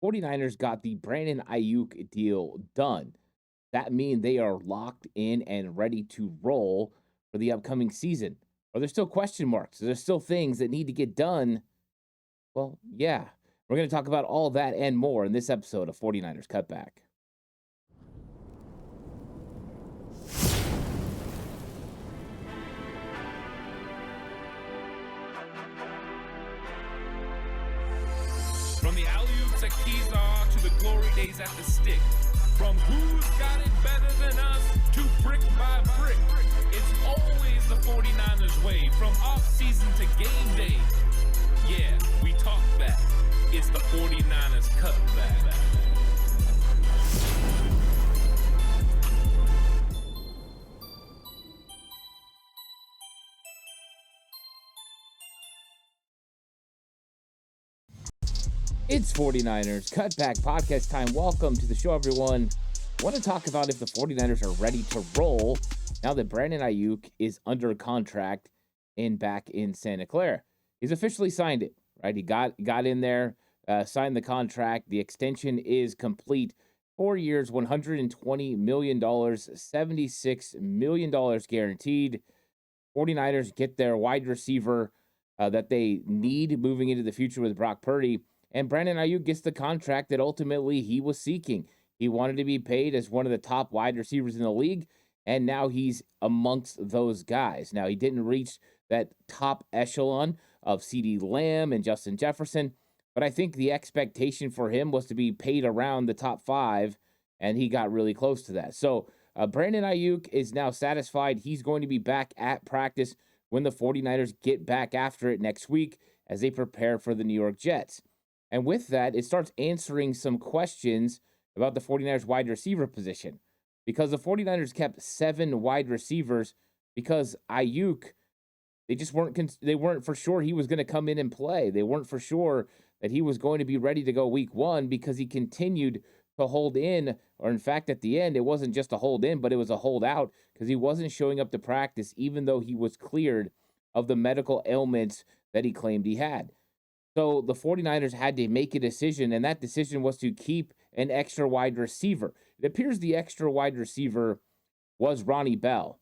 49ers got the Brandon Aiyuk deal done. That means they are locked in and ready to roll for the upcoming season. Are there still question marks? Are there still things that need to get done? Well, yeah. We're going to talk about all that and more in this episode of 49ers Cutback. From the alley-oops at Keysar to the glory days at the stick. From who's got it better than us to brick by brick. It's always the 49ers way from off-season to game day. Yeah, we talk back. It's the 49ers Cutback. It's 49ers Cutback podcast time. Welcome to the show, everyone. I want to talk about if the 49ers are ready to roll now that Brandon Aiyuk is under contract and back in Santa Clara. He's officially signed it, right? He got in there, signed the contract. The extension is complete. 4 years, $120 million, $76 million guaranteed. 49ers get their wide receiver that they need moving into the future with Brock Purdy. And Brandon Aiyuk gets the contract that ultimately he was seeking. He wanted to be paid as one of the top wide receivers in the league, and now he's amongst those guys. Now, he didn't reach that top echelon of CeeDee Lamb and Justin Jefferson, but I think the expectation for him was to be paid around the top five, and he got really close to that. So, Brandon Aiyuk is now satisfied. He's going to be back at practice when the 49ers get back after it next week as they prepare for the New York Jets. And with that, it starts answering some questions about the 49ers wide receiver position because the 49ers kept 7 wide receivers because Aiyuk, they weren't for sure he was going to come in and play. They weren't for sure that he was going to be ready to go week 1 because he continued to hold in, or in fact at the end it wasn't just a hold in, but it was a hold out because he wasn't showing up to practice even though he was cleared of the medical ailments that he claimed he had. So the 49ers had to make a decision, and that decision was to keep an extra wide receiver. It appears the extra wide receiver was Ronnie Bell.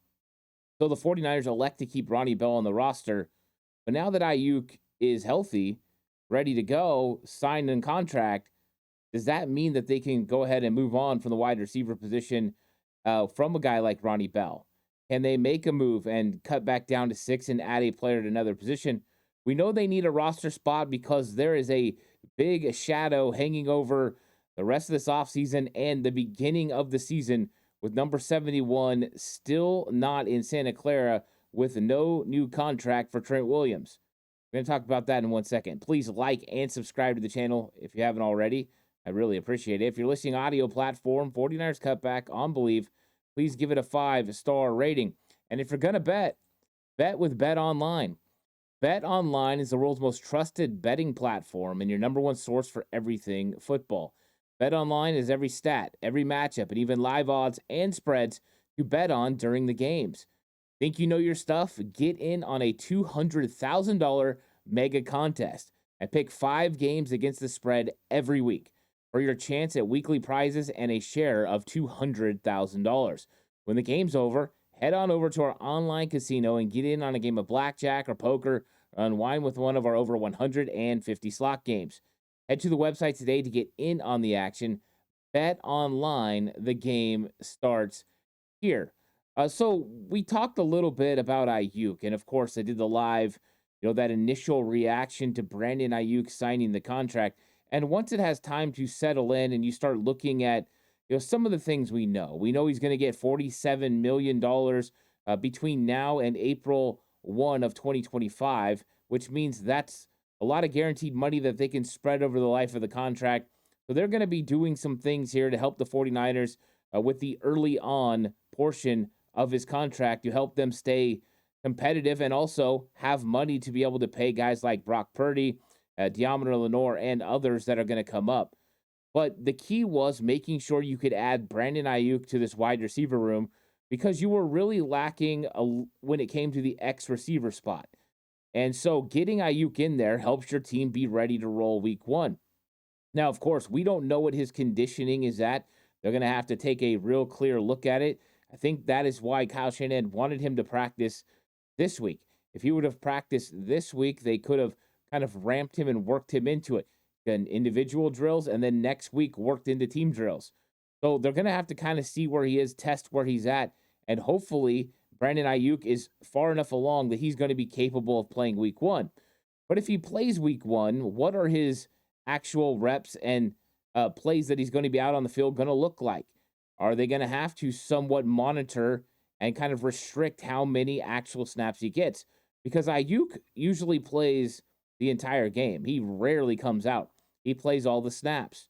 So the 49ers elect to keep Ronnie Bell on the roster. But now that Aiyuk is healthy, ready to go, signed in contract, does that mean that they can go ahead and move on from the wide receiver position from a guy like Ronnie Bell? Can they make a move and cut back down to 6 and add a player at another position? We know they need a roster spot because there is a big shadow hanging over the rest of this offseason and the beginning of the season with number 71 still not in Santa Clara with no new contract for Trent Williams. We're going to talk about that in 1 second. Please like and subscribe to the channel if you haven't already. I really appreciate it. If you're listening audio platform, 49ers Cutback on Believe, please give it a 5-star rating. And if you're going to bet with Bet Online. Bet Online is the world's most trusted betting platform and your number one source for everything football. Bet Online is every stat, every matchup, and even live odds and spreads to bet on during the games. Think you know your stuff? Get in on a $200,000 mega contest and pick 5 games against the spread every week for your chance at weekly prizes and a share of $200,000. When the game's over, head on over to our online casino and get in on a game of blackjack or poker or unwind with one of our over 150 slot games. Head to the website today to get in on the action. Bet Online, the game starts here. So we talked a little bit about Aiyuk, and of course I did the live, that initial reaction to Brandon Aiyuk signing the contract. And once it has time to settle in and you start looking at some of the things we know. We know he's going to get $47 million between now and April 1 of 2025, which means that's a lot of guaranteed money that they can spread over the life of the contract. So they're going to be doing some things here to help the 49ers with the early on portion of his contract to help them stay competitive and also have money to be able to pay guys like Brock Purdy, Deommodore Lenoir, and others that are going to come up. But the key was making sure you could add Brandon Aiyuk to this wide receiver room because you were really lacking when it came to the X receiver spot. And so getting Aiyuk in there helps your team be ready to roll week 1. Now, of course, we don't know what his conditioning is at. They're going to have to take a real clear look at it. I think that is why Kyle Shanahan wanted him to practice this week. If he would have practiced this week, they could have kind of ramped him and worked him into it. Then individual drills, and then next week worked into team drills. So they're going to have to kind of see where he is, test where he's at, and hopefully Brandon Aiyuk is far enough along that he's going to be capable of playing week one. But if he plays week one, what are his actual reps and plays that he's going to be out on the field going to look like? Are they going to have to somewhat monitor and kind of restrict how many actual snaps he gets? Because Ayuk usually plays the entire game. He rarely comes out. He plays all the snaps.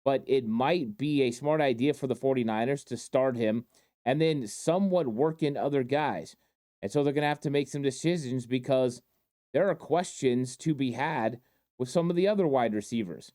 But it might be a smart idea for the 49ers to start him and then somewhat work in other guys. And so they're going to have to make some decisions because there are questions to be had with some of the other wide receivers.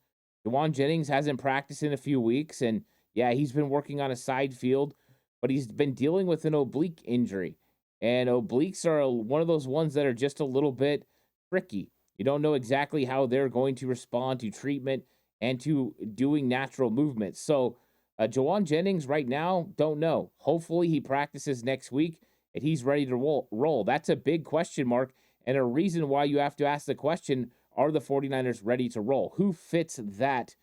Jauan Jennings hasn't practiced in a few weeks, and yeah, he's been working on a side field, but he's been dealing with an oblique injury. And obliques are one of those ones that are just a little bit tricky. You don't know exactly how they're going to respond to treatment and to doing natural movements. So, Jauan Jennings right now, don't know. Hopefully, he practices next week and he's ready to roll. That's a big question mark and a reason why you have to ask the question, are the 49ers ready to roll? Who fits that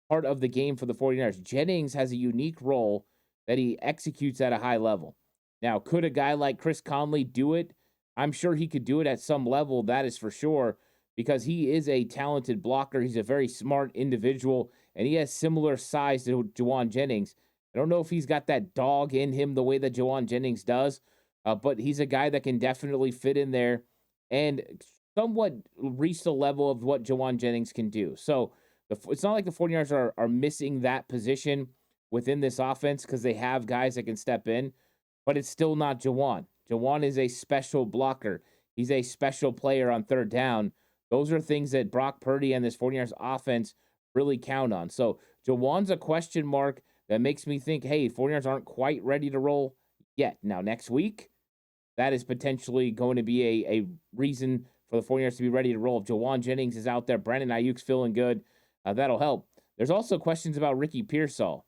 part of the game for the 49ers? Jennings has a unique role that he executes at a high level. Now, could a guy like Chris Conley do it? I'm sure he could do it at some level, that is for sure, because he is a talented blocker. He's a very smart individual, and he has similar size to Jauan Jennings. I don't know if he's got that dog in him the way that Jauan Jennings does, but he's a guy that can definitely fit in there and somewhat reach the level of what Jauan Jennings can do. So it's not like the 49ers are missing that position within this offense because they have guys that can step in, but it's still not Jauan. Jauan is a special blocker. He's a special player on third down. Those are things that Brock Purdy and this 49ers offense really count on. So Jauan's a question mark that makes me think, hey, 49ers aren't quite ready to roll yet. Now, next week, that is potentially going to be a reason for the 49ers to be ready to roll. If Jauan Jennings is out there, Brandon Aiyuk's feeling good, that'll help. There's also questions about Ricky Pearsall.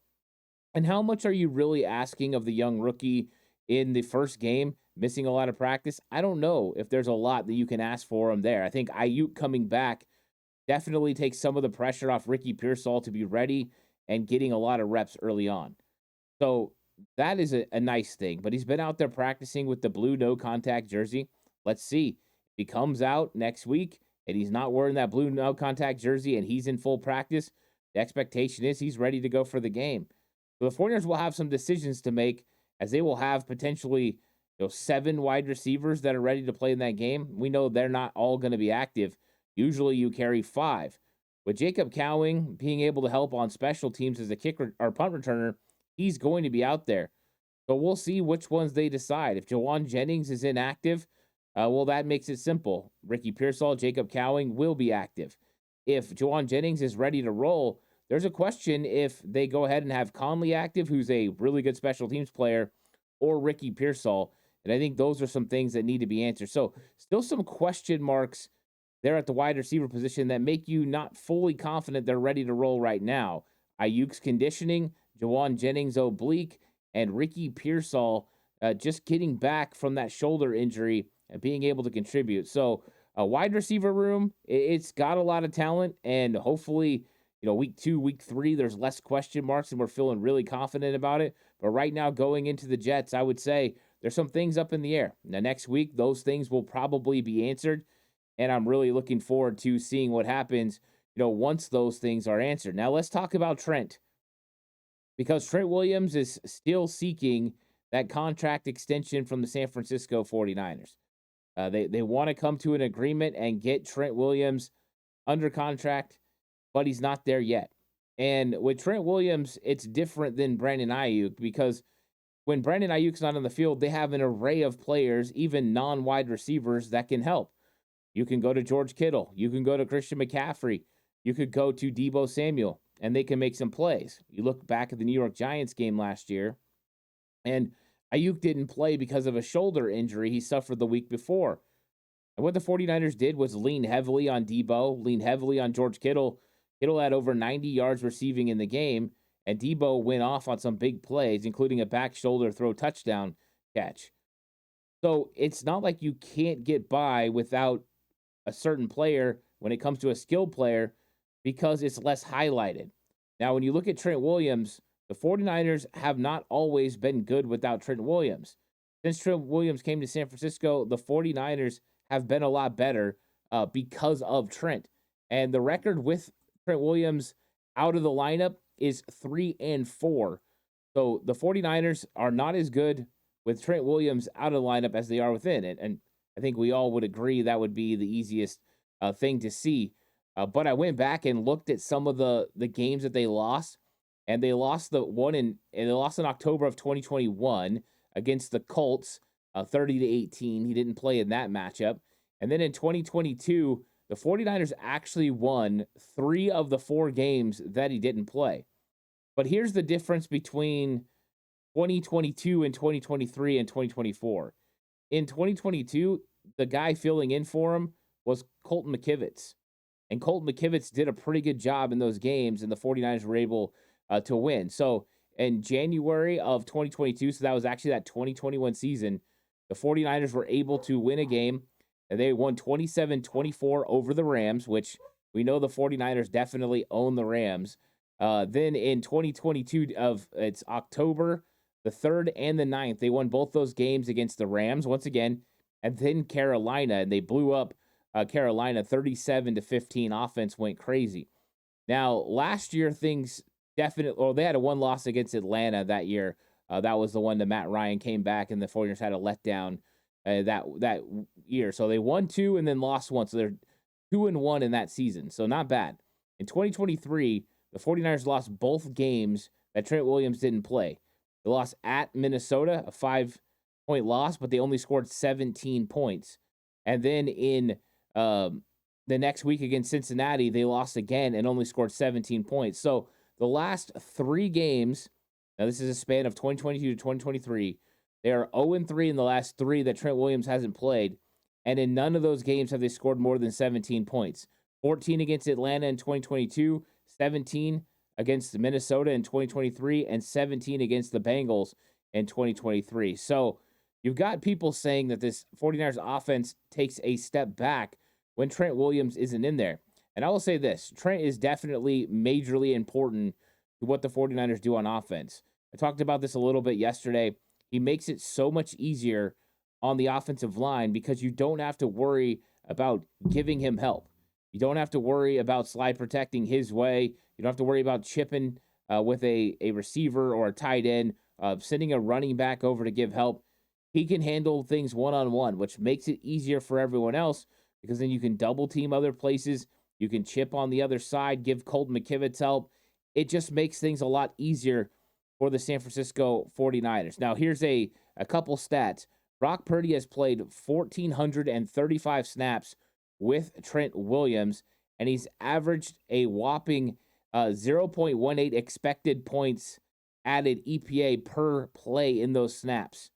And how much are you really asking of the young rookie in the first game, missing a lot of practice? I don't know if there's a lot that you can ask for him there. I think Aiyuk coming back definitely takes some of the pressure off Ricky Pearsall to be ready and getting a lot of reps early on. So that is a nice thing. But he's been out there practicing with the blue no contact jersey. Let's see. If he comes out next week and he's not wearing that blue no contact jersey and he's in full practice, the expectation is he's ready to go for the game. So the 49ers will have some decisions to make as they will have potentially 7 wide receivers that are ready to play in that game. We know they're not all going to be active. Usually you carry 5. With Jacob Cowing being able to help on special teams as a kicker or punt returner, he's going to be out there. So we'll see which ones they decide. If Jauan Jennings is inactive, well, that makes it simple. Ricky Pearsall, Jacob Cowing will be active. If Jauan Jennings is ready to roll, there's a question if they go ahead and have Conley active, who's a really good special teams player, or Ricky Pearsall. And I think those are some things that need to be answered. So still some question marks there at the wide receiver position that make you not fully confident they're ready to roll right now. Aiyuk's conditioning, Jauan Jennings oblique, and Ricky Pearsall just getting back from that shoulder injury and being able to contribute. So a wide receiver room, it's got a lot of talent, and hopefully, week 2, week 3, there's less question marks and we're feeling really confident about it. But right now, going into the Jets, I would say there's some things up in the air. Now, next week, those things will probably be answered, and I'm really looking forward to seeing what happens, once those things are answered. Now, let's talk about Trent, because Trent Williams is still seeking that contract extension from the San Francisco 49ers. They want to come to an agreement and get Trent Williams under contract, but he's not there yet. And with Trent Williams, it's different than Brandon Aiyuk, because when Brandon Aiyuk's not on the field, they have an array of players, even non-wide receivers, that can help. You can go to George Kittle. You can go to Christian McCaffrey. You could go to Deebo Samuel, and they can make some plays. You look back at the New York Giants game last year, and Aiyuk didn't play because of a shoulder injury he suffered the week before. And what the 49ers did was lean heavily on Deebo, lean heavily on George Kittle. Kittle had over 90 yards receiving in the game, and Debo went off on some big plays, including a back shoulder throw touchdown catch. So it's not like you can't get by without a certain player when it comes to a skilled player because it's less highlighted. Now, when you look at Trent Williams, the 49ers have not always been good without Trent Williams. Since Trent Williams came to San Francisco, the 49ers have been a lot better because of Trent. And the record with Trent Williams out of the lineup is 3-4. So the 49ers are not as good with Trent Williams out of the lineup as they are within it. And I think we all would agree that would be the easiest thing to see. But I went back and looked at some of the games that they lost, and they lost they lost in October of 2021 against the Colts, 30-18. He didn't play in that matchup. And then in 2022, the 49ers actually won 3 of the 4 games that he didn't play. But here's the difference between 2022 and 2023 and 2024. In 2022, the guy filling in for him was Colton McKivitz. And Colton McKivitz did a pretty good job in those games, and the 49ers were able to win. So in January of 2022, so that was actually that 2021 season, the 49ers were able to win a game, and they won 27-24 over the Rams, which we know the 49ers definitely own the Rams. Then in 2022, it's October the 3rd and the 9th, they won both those games against the Rams once again, and then Carolina, and they blew up Carolina 37-15. Offense went crazy. Now, last year, things definitely, they had a 1 loss against Atlanta that year. That was the one that Matt Ryan came back, and the 49ers had a letdown that year. So they won 2 and then lost 1. So they're 2-1 in that season. So not bad. In 2023, the 49ers lost both games that Trent Williams didn't play. They lost at Minnesota, a 5-point loss, but they only scored 17 points. And then in the next week against Cincinnati, they lost again and only scored 17 points. So the last 3 games, now this is a span of 2022 to 2023, they are 0-3 in the last 3 that Trent Williams hasn't played. And in none of those games have they scored more than 17 points. 14 against Atlanta in 2022, 17 against Minnesota in 2023, and 17 against the Bengals in 2023. So you've got people saying that this 49ers offense takes a step back when Trent Williams isn't in there. And I will say this, Trent is definitely majorly important to what the 49ers do on offense. I talked about this a little bit yesterday. He makes it so much easier on the offensive line because you don't have to worry about giving him help. You don't have to worry about slide protecting his way. You don't have to worry about chipping with a receiver or a tight end, sending a running back over to give help. He can handle things one-on-one, which makes it easier for everyone else because then you can double team other places. You can chip on the other side, give Colton McKivitz help. It just makes things a lot easier for the San Francisco 49ers. Now, here's a couple stats. Brock Purdy has played 1,435 snaps with Trent Williams, and he's averaged a whopping 0.18 expected points added EPA per play in those snaps.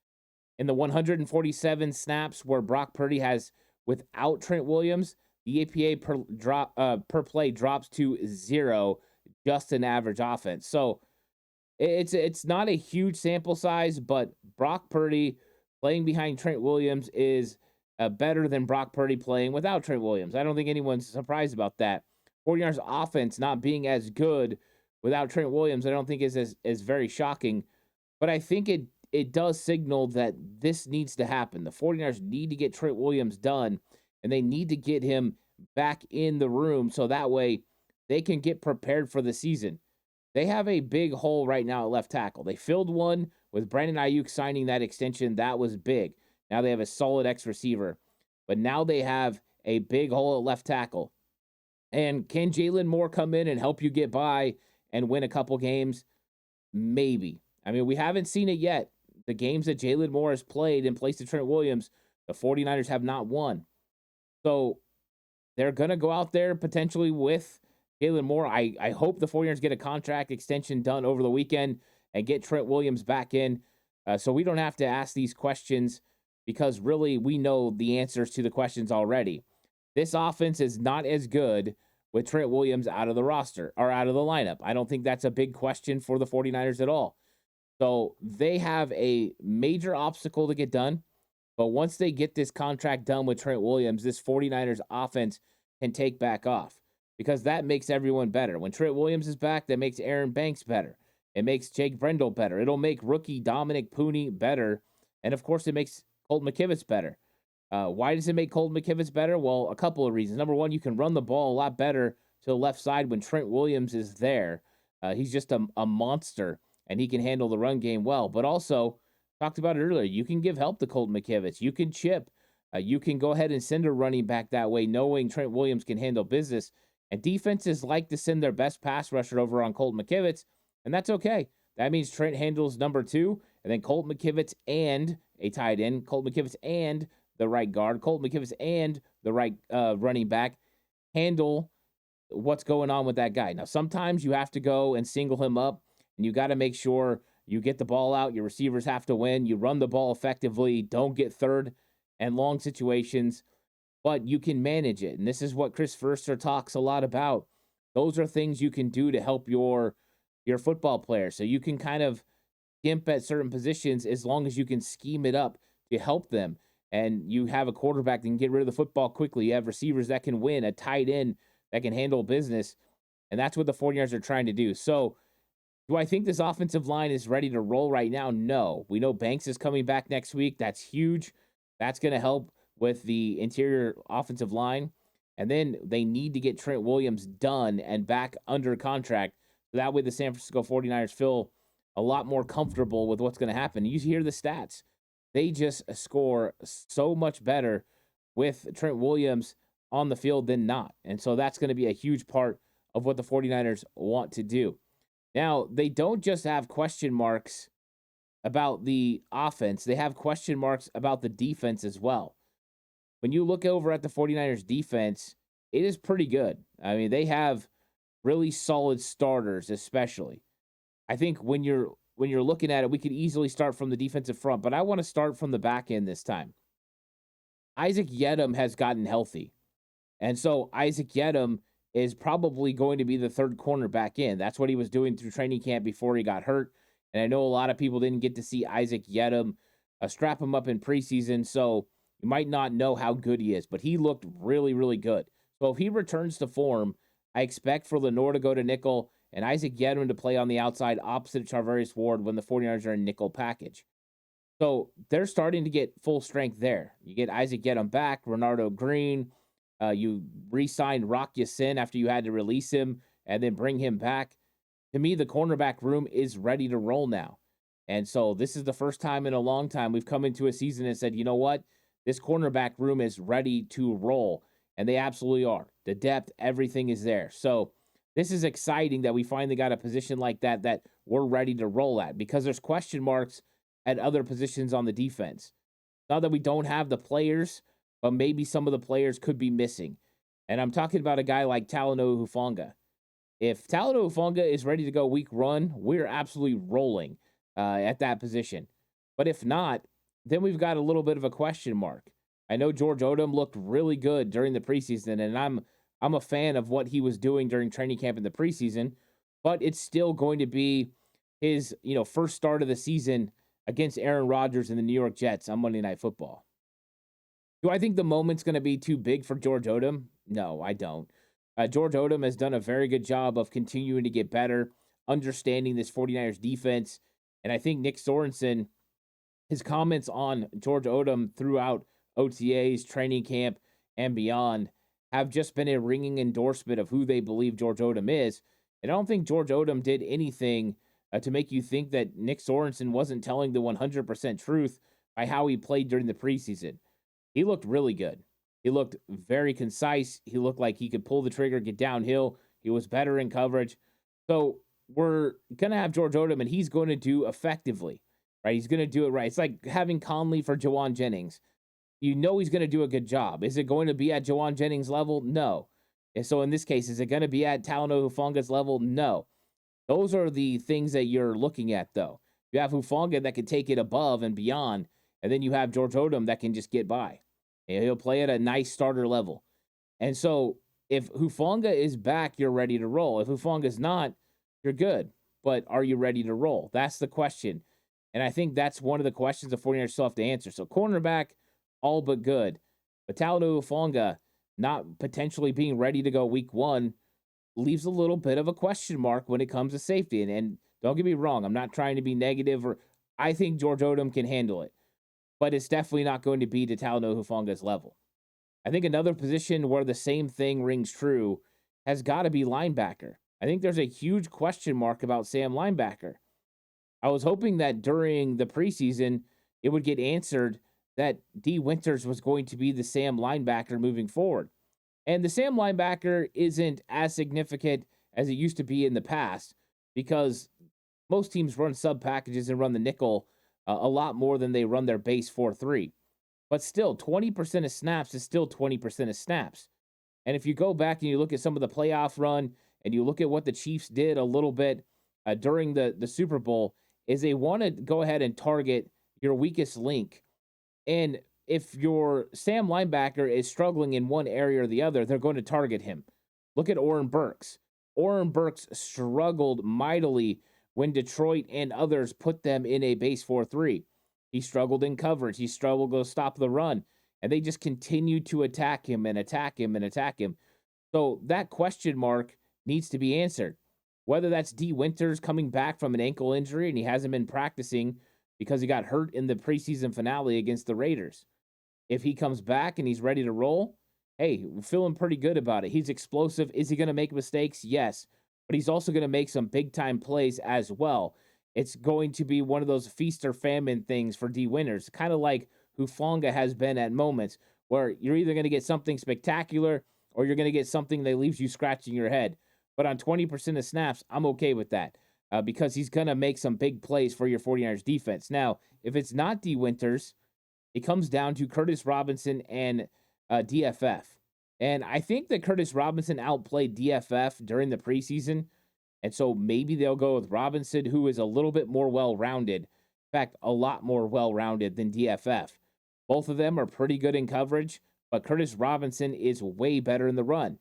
In the 147 snaps where Brock Purdy has without Trent Williams, the EPA per play drops to 0, just an average offense. So it's not a huge sample size, but Brock Purdy playing behind Trent Williams is better than Brock Purdy playing without Trent Williams. I don't think anyone's surprised about that. 49ers offense not being as good without Trent Williams, I don't think is very shocking. But I think it does signal that this needs to happen. The 49ers need to get Trent Williams done, and they need to get him back in the room so that way they can get prepared for the season. They have a big hole right now at left tackle. They filled one with Brandon Aiyuk signing that extension. That was big. Now they have a solid X receiver. But now they have a big hole at left tackle. And can Jalen Moore come in and help you get by and win a couple games? Maybe. I mean, we haven't seen it yet. The games that Jalen Moore has played in place of Trent Williams, the 49ers have not won. So they're going to go out there potentially with Jalen Moore. I hope the 49ers get a contract extension done over the weekend and get Trent Williams back in so we don't have to ask these questions because really we know the answers to the questions already. This offense is not as good with Trent Williams out of the roster or out of the lineup. I don't think that's a big question for the 49ers at all. So they have a major obstacle to get done. But once they get this contract done with Trent Williams, this 49ers offense can take back off because that makes everyone better. When Trent Williams is back, that makes Aaron Banks better. It makes Jake Brendel better. It'll make rookie Dominic Pooney better. And of course, it makes Colt McKivitz better. Why does it make Colt McKivitz better? Well, a couple of reasons. Number one, you can run the ball a lot better to the left side when Trent Williams is there. He's just a monster, and he can handle the run game well. But also, talked about it earlier, you can give help to Colt McKivitz. You can chip. You can go ahead and send a running back that way, knowing Trent Williams can handle business. And defenses like to send their best pass rusher over on Colt McKivitz, and that's okay. That means Trent handles number two, and then Colt McKivitz and a tight end, Colt McKivitz and the right guard, Colt McKivitz and the right running back handle what's going on with that guy. Now, sometimes you have to go and single him up, and you got to make sure you get the ball out. Your receivers have to win. You run the ball effectively. Don't get third and long situations, but you can manage it. And this is what Chris Verster talks a lot about. Those are things you can do to help your football player. So you can kind of gimp at certain positions as long as you can scheme it up to help them. And you have a quarterback that can get rid of the football quickly. You have receivers that can win, a tight end that can handle business. And that's what the 49ers are trying to do. So do I think this offensive line is ready to roll right now? No. We know Banks is coming back next week. That's huge. That's going to help with the interior offensive line. And then they need to get Trent Williams done and back under contract. So that way the San Francisco 49ers feel a lot more comfortable with what's going to happen. You hear the stats. They just score so much better with Trent Williams on the field than not. And so that's going to be a huge part of what the 49ers want to do. Now, they don't just have question marks about the offense. They have question marks about the defense as well. When you look over at the 49ers defense, it is pretty good. I mean, they have really solid starters, especially. I think when you're looking at it, we could easily start from the defensive front, but I want to start from the back end this time. Isaac Yiadom has gotten healthy. And so Isaac Yiadom is probably going to be the third cornerback in. That's what he was doing through training camp before he got hurt. And I know a lot of people didn't get to see Isaac Yiadom strap him up in preseason, so you might not know how good he is, but he looked really, really good. So if he returns to form, I expect for Lenore to go to nickel and Isaac Yiadom to play on the outside opposite Charvarius Ward when the 49ers are in nickel package. So they're starting to get full strength there. You get Isaac Yiadom back, Renardo Green. You re-signed Rock Ya-Sin after you had to release him and then bring him back. To me, the cornerback room is ready to roll now. And so this is the first time in a long time we've come into a season and said, you know what? This cornerback room is ready to roll. And they absolutely are. The depth, everything is there. So this is exciting that we finally got a position like that we're ready to roll at, because there's question marks at other positions on the defense. Not that we don't have the players, but maybe some of the players could be missing. And I'm talking about a guy like Talanoa Hufanga. If Talanoa Hufanga is ready to go week one, we're absolutely rolling at that position. But if not, then we've got a little bit of a question mark. I know George Odom looked really good during the preseason, and I'm a fan of what he was doing during training camp in the preseason, but it's still going to be his, first start of the season against Aaron Rodgers and the New York Jets on Monday Night Football. Do I think the moment's going to be too big for George Odom? No, I don't. George Odom has done a very good job of continuing to get better, understanding this 49ers defense, and I think Nick Sorensen, his comments on George Odom throughout OTAs, training camp, and beyond have just been a ringing endorsement of who they believe George Odom is. And I don't think George Odom did anything to make you think that Nick Sorensen wasn't telling the 100% truth by how he played during the preseason. He looked really good. He looked very concise. He looked like he could pull the trigger, get downhill. He was better in coverage. So we're going to have George Odom, and he's going to do effectively, right? He's going to do it right. It's like having Conley for Jawan Jennings. You know he's going to do a good job. Is it going to be at Jawan Jennings' level? No. And so in this case, is it going to be at Talanoa Hufanga's level? No. Those are the things that you're looking at, though. You have Hufanga that can take it above and beyond, and then you have George Odom that can just get by. And he'll play at a nice starter level. And so If Hufanga is back, you're ready to roll. If Hufanga's not, you're good. But are you ready to roll? That's the question. And I think that's one of the questions the 49ers still have to answer. So cornerback, all but good. But Talanoa Hufanga not potentially being ready to go week one leaves a little bit of a question mark when it comes to safety. And don't get me wrong, I'm not trying to be negative, or I think George Odom can handle it, but it's definitely not going to be to Talanoa Hufanga's level. I think another position where the same thing rings true has got to be linebacker. I think there's a huge question mark about Sam linebacker. I was hoping that during the preseason it would get answered that D. Winters was going to be the Sam linebacker moving forward. And the Sam linebacker isn't as significant as it used to be in the past because most teams run sub packages and run the nickel a lot more than they run their base 4-3. But still, 20% of snaps is still 20% of snaps. And if you go back and you look at some of the playoff run and you look at what the Chiefs did a little bit during the Super Bowl, is they want to go ahead and target your weakest link. And if your Sam linebacker is struggling in one area or the other, they're going to target him. Look at Oren Burks. Oren Burks struggled mightily when Detroit and others put them in a base 4-3. He struggled in coverage. He struggled to stop the run. And they just continued to attack him and attack him and attack him. So that question mark needs to be answered. Whether that's D. Winters coming back from an ankle injury and he hasn't been practicing because he got hurt in the preseason finale against the Raiders. If he comes back and he's ready to roll, hey, we're feeling pretty good about it. He's explosive. Is he going to make mistakes? Yes. But he's also going to make some big-time plays as well. It's going to be one of those feast or famine things for D. Winters, kind of like Hufanga has been at moments where you're either going to get something spectacular or you're going to get something that leaves you scratching your head. But on 20% of snaps, I'm okay with that because he's going to make some big plays for your 49ers defense. Now, if it's not D. Winters, it comes down to Curtis Robinson and DFF. And I think that Curtis Robinson outplayed DFF during the preseason. And so maybe they'll go with Robinson, who is a little bit more well-rounded. In fact, a lot more well-rounded than DFF. Both of them are pretty good in coverage, but Curtis Robinson is way better in the run.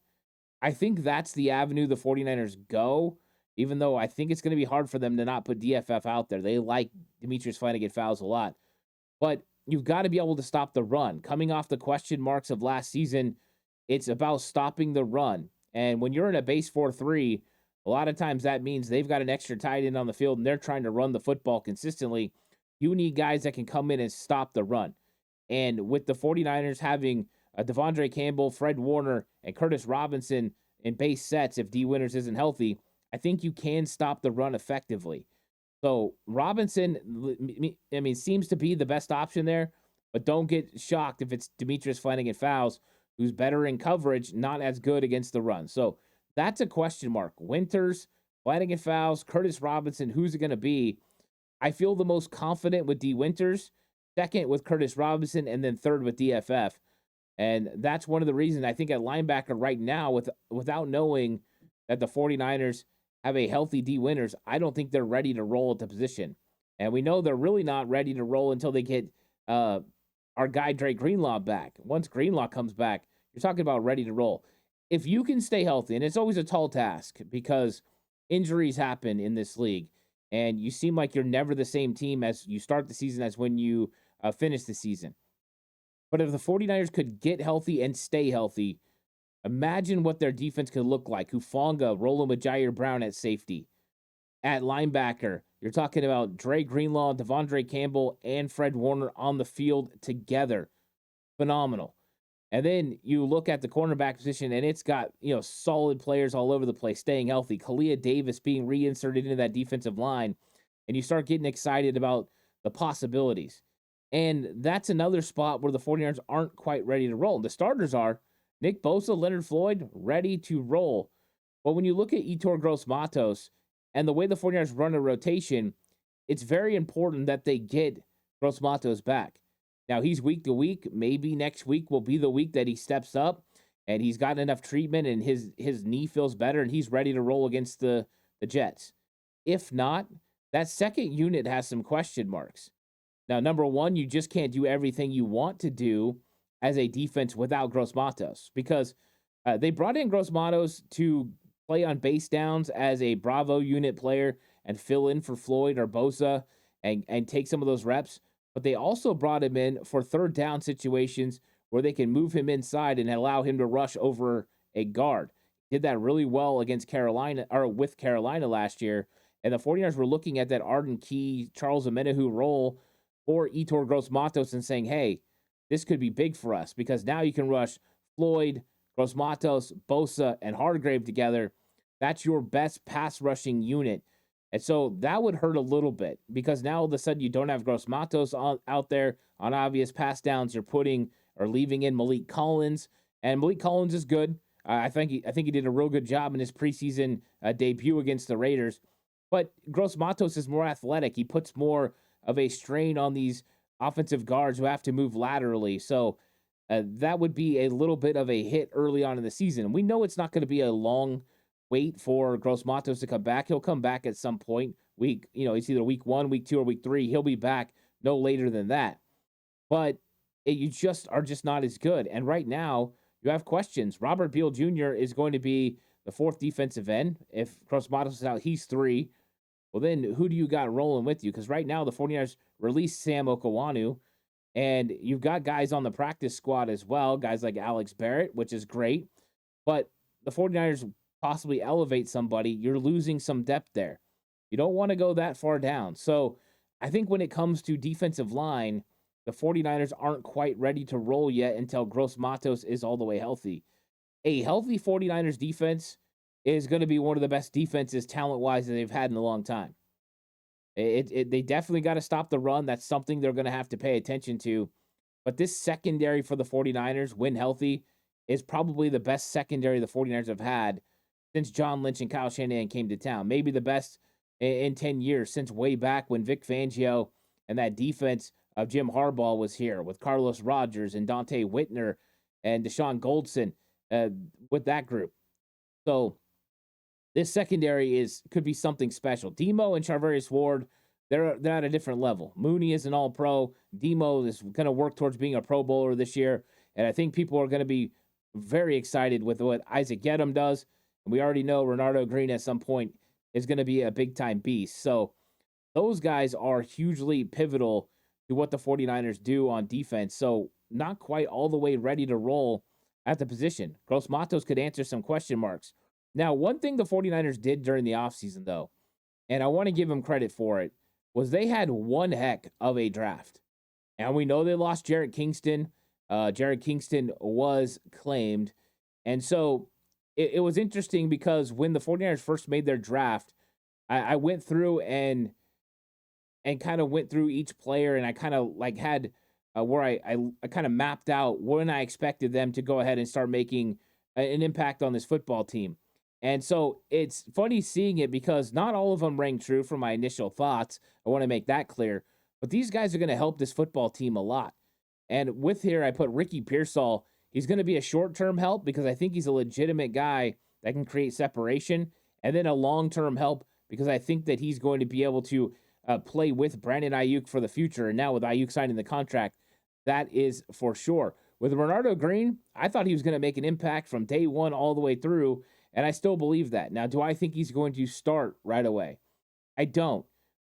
I think that's the avenue the 49ers go, even though I think it's going to be hard for them to not put DFF out there. They like Demetrius Flannigan-Fowles a lot. But you've got to be able to stop the run. Coming off the question marks of last season, it's about stopping the run. And when you're in a base 4-3, a lot of times that means they've got an extra tight end on the field and they're trying to run the football consistently. You need guys that can come in and stop the run. And with the 49ers having Devondre Campbell, Fred Warner, and Curtis Robinson in base sets, if D. Winters isn't healthy, I think you can stop the run effectively. So Robinson, seems to be the best option there, but don't get shocked if it's Demetrius Flannigan-Fowles, who's better in coverage, not as good against the run. So that's a question mark. Winters, Flannigan-Fowles, Curtis Robinson, who's it going to be? I feel the most confident with D. Winters, second with Curtis Robinson, and then third with DFF. And that's one of the reasons I think at linebacker right now, without knowing that the 49ers have a healthy D. Winters, I don't think they're ready to roll at the position. And we know they're really not ready to roll until they get our guy Dre Greenlaw back. Once Greenlaw comes back, you're talking about ready to roll. If you can stay healthy, and it's always a tall task because injuries happen in this league, and you seem like you're never the same team as you start the season as when you finish the season. But if the 49ers could get healthy and stay healthy, imagine what their defense could look like. Hufanga, rolling with Jair Brown at safety. At linebacker, you're talking about Dre Greenlaw, Devondre Campbell, and Fred Warner on the field together. Phenomenal. And then you look at the cornerback position, and it's got, solid players all over the place, staying healthy. Kalia Davis being reinserted into that defensive line, and you start getting excited about the possibilities. And that's another spot where the 49ers aren't quite ready to roll. The starters are Nick Bosa, Leonard Floyd, ready to roll. But when you look at Yetur Gross-Matos and the way the 49ers run a rotation, it's very important that they get Gross-Matos back. Now, he's week to week. Maybe next week will be the week that he steps up and he's gotten enough treatment and his knee feels better and he's ready to roll against the Jets. If not, that second unit has some question marks. Now, number one, you just can't do everything you want to do as a defense without Gross-Matos because They brought in Gross Matos to play on base downs as a Bravo unit player and fill in for Floyd or Bosa and take some of those reps. But they also brought him in for third down situations where they can move him inside and allow him to rush over a guard. Did that really well against Carolina or with Carolina last year. And the 49ers were looking at that Arden Key, Charles Omenihu role for Etor Gross Matos and saying, hey, this could be big for us because now you can rush Floyd, Gross Matos, Bosa, and Hargrave together. That's your best pass rushing unit. And so that would hurt a little bit because now all of a sudden you don't have Gross Matos out there on obvious pass downs. You're putting or leaving in Malik Collins, and Malik Collins is good. I think he did a real good job in his preseason debut against the Raiders. But Gross Matos is more athletic. He puts more of a strain on these offensive guards who have to move laterally. So that would be a little bit of a hit early on in the season. We know it's not going to be a long wait for Gross Matos to come back. He'll come back at some point. It's either week 1, week 2, or week 3. He'll be back no later than that. But you are just not as good. And right now, you have questions. Robert Beal Jr. is going to be the 4th defensive end. If Gross Matos is out, he's 3. Well, then who do you got rolling with you? Because right now, the 49ers released Sam Okawanu, and you've got guys on the practice squad as well, guys like Alex Barrett, which is great. But the 49ers possibly elevate somebody, you're losing some depth there. You don't want to go that far down. So I think when it comes to defensive line, the 49ers aren't quite ready to roll yet until Gross Matos is all the way healthy. A healthy 49ers defense is going to be one of the best defenses talent-wise that they've had in a long time. They definitely got to stop the run. That's something they're going to have to pay attention to. But this secondary for the 49ers, when healthy, is probably the best secondary the 49ers have had since John Lynch and Kyle Shanahan came to town. Maybe the best in 10 years since way back when Vic Fangio and that defense of Jim Harbaugh was here with Carlos Rogers and Dante Whitner and Deshaun Goldson with that group. So this secondary could be something special. Demo and Charvarius Ward, they're at a different level. Mooney is an all-pro. Demo is going to work towards being a Pro Bowler this year, and I think people are going to be very excited with what Isaac Gedem does. And we already know Renardo Green at some point is going to be a big-time beast. So those guys are hugely pivotal to what the 49ers do on defense. So not quite all the way ready to roll at the position. Gross Matos could answer some question marks. Now, one thing the 49ers did during the offseason, though, and I want to give them credit for it, was they had one heck of a draft. And we know they lost Jarrett Kingston. Jarrett Kingston was claimed. And so it was interesting because when the 49ers first made their draft, I went through and kind of went through each player, and I kind of had where I kind of mapped out when I expected them to go ahead and start making an impact on this football team. And so it's funny seeing it because not all of them rang true from my initial thoughts. I want to make that clear. But these guys are going to help this football team a lot. And with here, I put Ricky Pearsall. He's going to be a short-term help because I think he's a legitimate guy that can create separation. And then a long-term help because I think that he's going to be able to play with Brandon Aiyuk for the future. And now with Aiyuk signing the contract, that is for sure. With Renardo Green, I thought he was going to make an impact from day one all the way through. And I still believe that. Now, do I think he's going to start right away? I don't.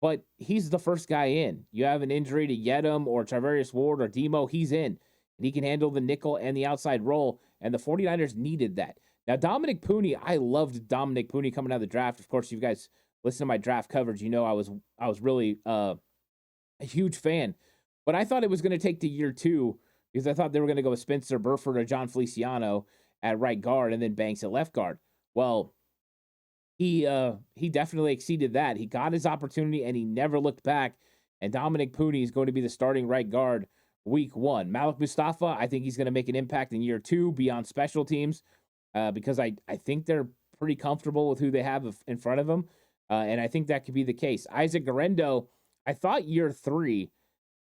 But he's the first guy in. You have an injury to Yedem or Charvarius Ward or Demo, he's in. And he can handle the nickel and the outside role. And the 49ers needed that. Now, Dominic Pooney, I loved Dominic Pooney coming out of the draft. Of course, you guys listen to my draft coverage. You know I was really a huge fan. But I thought it was going to take to year 2 because I thought they were going to go with Spencer Burford or John Feliciano at right guard and then Banks at left guard. Well, he definitely exceeded that. He got his opportunity and he never looked back. And Dominic Pooney is going to be the starting right guard week 1. Malik Mustafa, I think he's going to make an impact in year 2 beyond special teams because I think they're pretty comfortable with who they have in front of them. And I think that could be the case. Isaac Garendo, I thought year 3,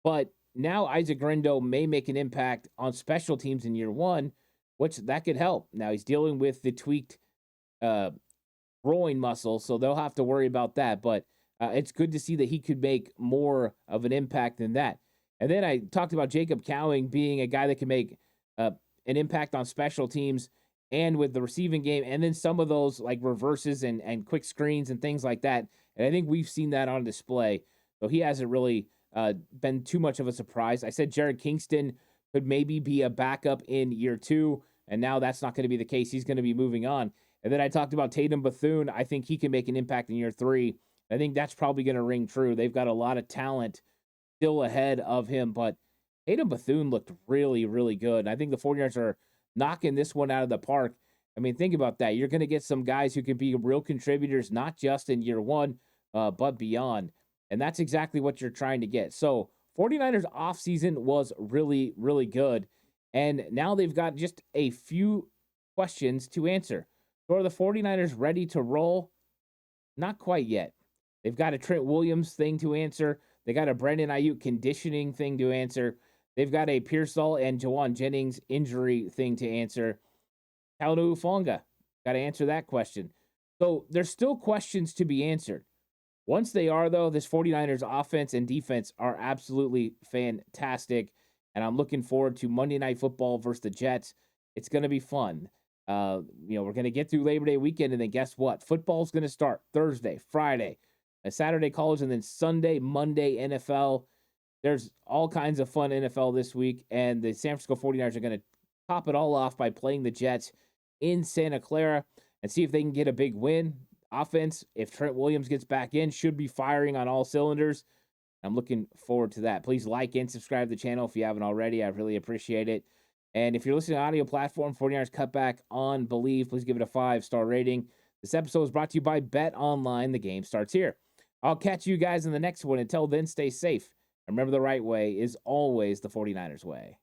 but now Isaac Garendo may make an impact on special teams in year 1, which that could help. Now he's dealing with the tweaked groin muscle, so they'll have to worry about that. But it's good to see that he could make more of an impact than that. And then I talked about Jacob Cowing being a guy that can make an impact on special teams and with the receiving game, and then some of those like reverses and quick screens and things like that. And I think we've seen that on display. So he hasn't really been too much of a surprise. I said Jared Kingston could maybe be a backup in year 2, and now that's not going to be the case. He's going to be moving on. And then I talked about Tatum Bethune. I think he can make an impact in year 3. I think that's probably going to ring true. They've got a lot of talent still ahead of him, but Tatum Bethune looked really, really good. And I think the 49ers are knocking this one out of the park. I mean, think about that. You're going to get some guys who can be real contributors, not just in year 1, but beyond. And that's exactly what you're trying to get. So 49ers offseason was really, really good. And now they've got just a few questions to answer. So are the 49ers ready to roll? Not quite yet. They've got a Trent Williams thing to answer. They got a Brandon Aiyuk conditioning thing to answer. They've got a Pearsall and Jawan Jennings injury thing to answer. Talanoa Hufanga, got to answer that question. So there's still questions to be answered. Once they are, though, this 49ers offense and defense are absolutely fantastic. And I'm looking forward to Monday Night Football versus the Jets. It's going to be fun. We're going to get through Labor Day weekend, and then guess what? Football's going to start Thursday, Friday, Saturday college, and then Sunday, Monday, NFL. There's all kinds of fun NFL this week, and the San Francisco 49ers are going to top it all off by playing the Jets in Santa Clara and see if they can get a big win. Offense, if Trent Williams gets back in, should be firing on all cylinders. I'm looking forward to that. Please like and subscribe to the channel if you haven't already. I really appreciate it. And if you're listening to audio platform, 49ers Cutback on Believe, please give it a 5-star rating. This episode is brought to you by Bet Online. The game starts here. I'll catch you guys in the next one. Until then, stay safe. Remember, the right way is always the 49ers way.